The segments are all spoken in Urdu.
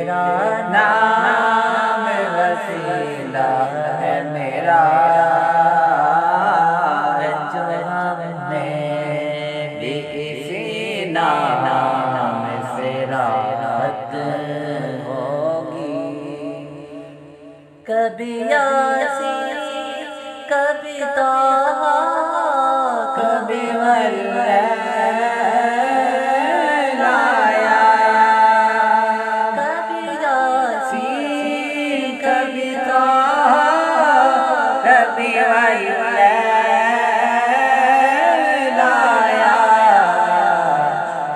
تیرا نام وسیلہ ہے میرا، رنج و غم میں بھی اسی نام سے راحت ہوگی۔ کبھی یاسین کبھی طٰہٰ کبھی واللیل آیا، کبھی یاسین کبھی طٰہٰ کبھی واللیل آیا،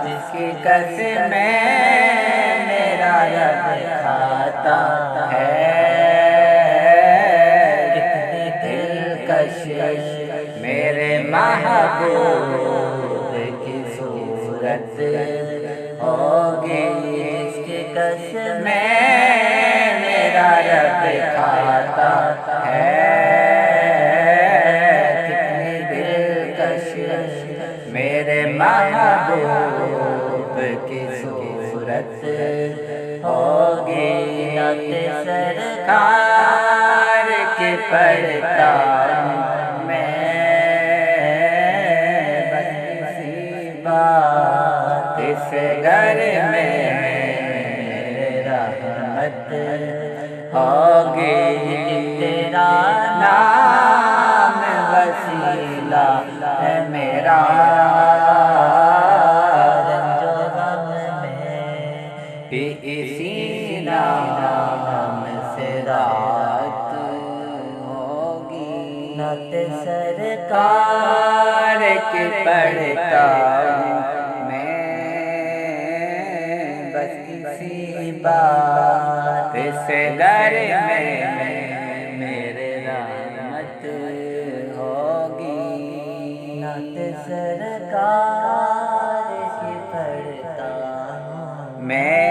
جس کی قسمیں میرا رب کھاتا ہے، میرے محبوب کی صورت ہوگی، جس کی قسمیں میرا رب کھاتا ہے، کتنی دلکش میرے محبوب کی صورت ہوگی، نعت سرکار کی پڑھتا اس گھر میں میرے رحمت ہوگی، تیرا نام وسیلہ ہے میرا، رنج و غم میں بھی اسی نام سے راحت ہوگی، نعت سرکار کی پڑھتا بات اس گھر میں میرے رحمت ہوگی، نعت سرکار کی پڑھتا میں،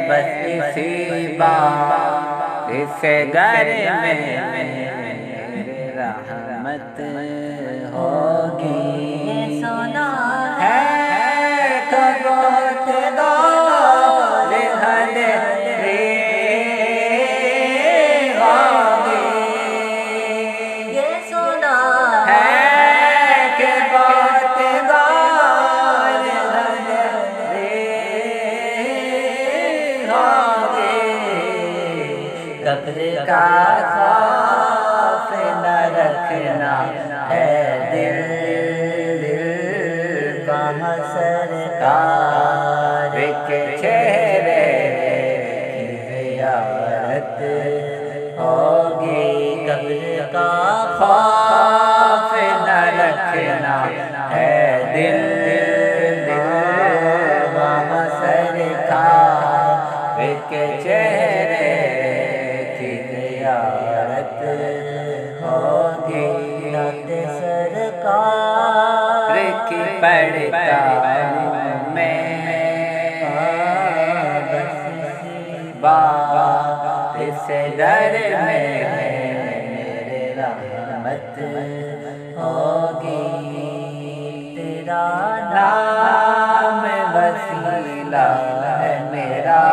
بس اسی بات اس گھر میں میرے رحمت ہوگی، سونا ہے قبر کا خوف نہ رکھنا ہے دل، وہاں سرکار کے چہرے کی زیارت ہوگی، قبر کا خوف نہ رکھنا ہے دل، وہاں سرکار کے چہرے زیارت ہوگی، نعت سرکار کی پڑھتا میں، بات اس در میں میرے رحمت ہوگی، تیرا نام وسیلہ ہے میرا،